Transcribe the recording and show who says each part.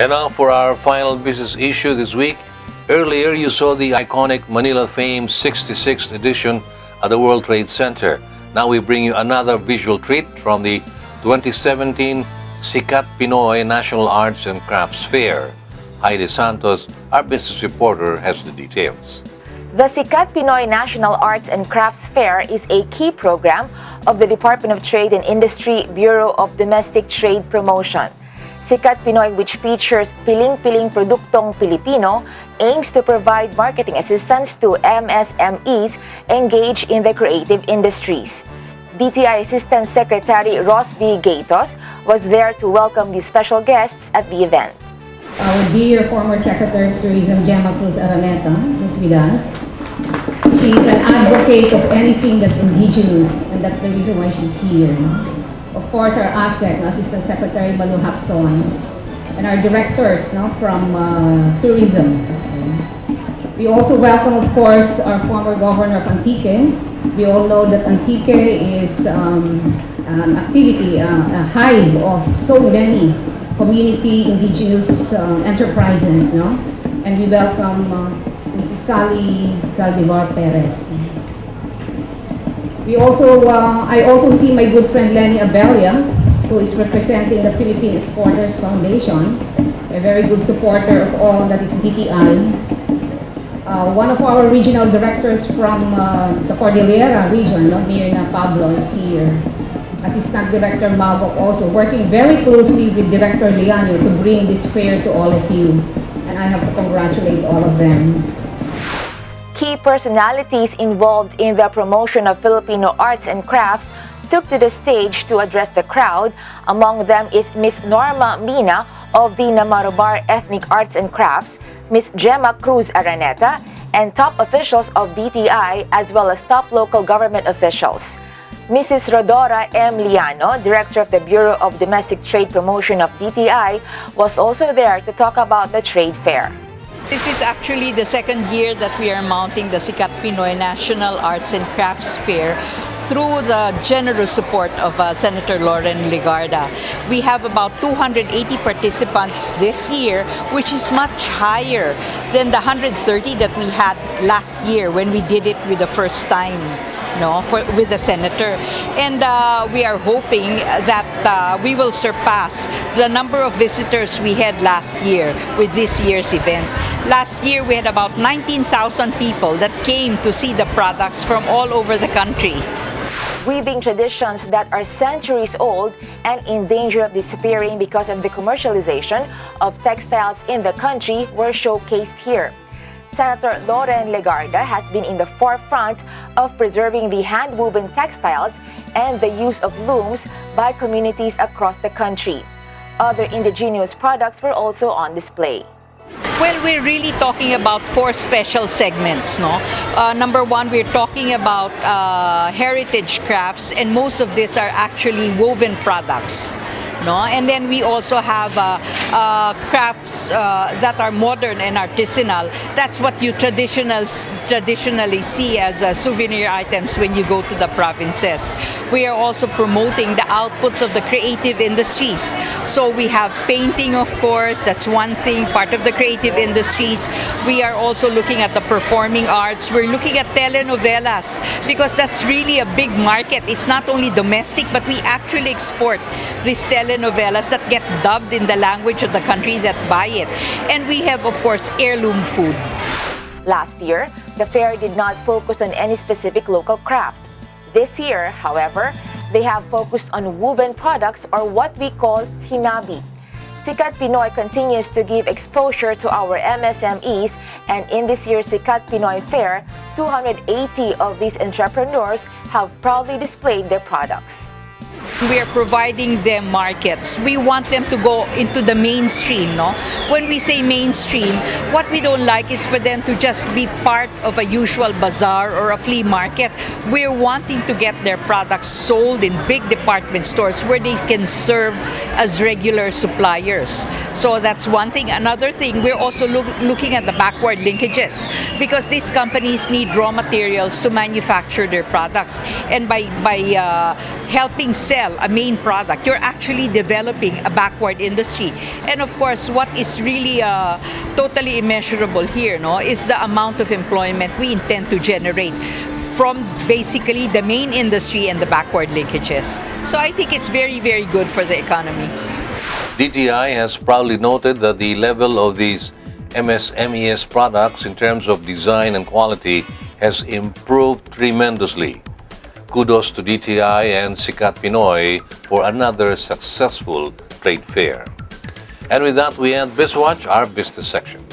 Speaker 1: And now for our final business issue this week. Earlier, you saw the iconic Manila Fame 66th edition at the World Trade Center. Now we bring you another visual treat from the 2017 SikatPinoy National Arts and Crafts Fair. Heidi Santos, our business reporter, has the details.
Speaker 2: The SikatPinoy National Arts and Crafts Fair is a key program of the Department of Trade and Industry Bureau of Domestic Trade Promotion. SikatPinoy, which features Piling-piling Productong Pilipino, aims to provide marketing assistance to MSMEs engaged in the creative industries. DTI Assistant Secretary Rosvi Gaetos was there to welcome the special guests at the event.
Speaker 3: Our dear former Secretary of Tourism, Gemma Cruz Araneta, is with us. She's an advocate of anything that's indigenous, and that's the reason why she's here. Of course, our ASEC, Assistant Secretary Balu Hapson, and our directors from tourism. We also welcome, of course, our former Governor of Antique. We all know that Antique is an activity, a hive of so many community indigenous enterprises, and we welcome Mrs. Sally Zaldivar Perez. I also see my good friend Lenny Abelia, who is representing the Philippine Exporters Foundation, a very good supporter of all that is DTI. One of our regional directors from the Cordillera region, Mirna Pablo, is here. Assistant Director Mavok also working very closely with Director Leano to bring this fair to all of you. And I have to congratulate all of them.
Speaker 2: Key personalities involved in the promotion of Filipino arts and crafts took to the stage to address the crowd. Among them is Ms. Norma Mina of the Namarobar Ethnic Arts and Crafts, Ms. Gemma Cruz Araneta, and top officials of DTI as well as top local government officials. Mrs.Rhodora M. Leano, Director of the Bureau of Domestic Trade Promotion of DTI, was also there to talk about the trade fair.
Speaker 4: This is actually the second year that we are mounting the SikatPinoy National Arts and Crafts Fair through the generous support of Senator Lauren Legarda. We have about 280 participants this year, which is much higher than the 130 that we had last year when we did it with the first time. With the senator, and we are hoping that we will surpass the number of visitors we had last year with this year's event. Last year we had about 19,000 people that came to see the products from all over the country.
Speaker 2: Weaving traditions that are centuries old and in danger of disappearing because of the commercialization of textiles in the country were showcased here. Senator Lauren Legarda has been in the forefront of preserving the hand-woven textiles and the use of looms by communities across the country. Other indigenous products were also on display.
Speaker 4: Well, we're really talking about four special segments. Number one, we're talking about heritage crafts, and most of these are actually woven products. And then we also have crafts that are modern and artisanal. That's what you traditionally see as souvenir items when you go to the provinces. We are also promoting the outputs of the creative industries. So we have painting, of course, that's one thing, part of the creative industries. We are also looking at the performing arts. We're looking at telenovelas because that's really a big market. It's not only domestic, but we actually export these telenovelas that get dubbed in the language of the country that buy it. And we have, of course, heirloom food.
Speaker 2: Last year, the fair did not focus on any specific local craft. This year, however, they have focused on woven products, or what we call hinabi. SikatPinoy continues to give exposure to our MSMEs, and in this year's SikatPinoy Fair, 280 of these entrepreneurs have proudly displayed their products.
Speaker 4: We are providing them markets. We want them to go into the mainstream. When we say mainstream, what we don't like is for them to just be part of a usual bazaar or a flea market. We're wanting to get their products sold in big department stores where they can serve as regular suppliers. So that's one thing. Another thing, we're also looking at the backward linkages, because these companies need raw materials to manufacture their products. And by helping sell sell a main product, you're actually developing a backward industry. And of course, what is really totally immeasurable here, no, is the amount of employment we intend to generate from basically the main industry and the backward linkages. So I think it's very, very good for the economy.
Speaker 1: DTI has proudly noted that the level of these MSMEs products in terms of design and quality has improved tremendously. Kudos to DTI and SikatPinoy for another successful trade fair. And with that, we end Bizwatch, our business section.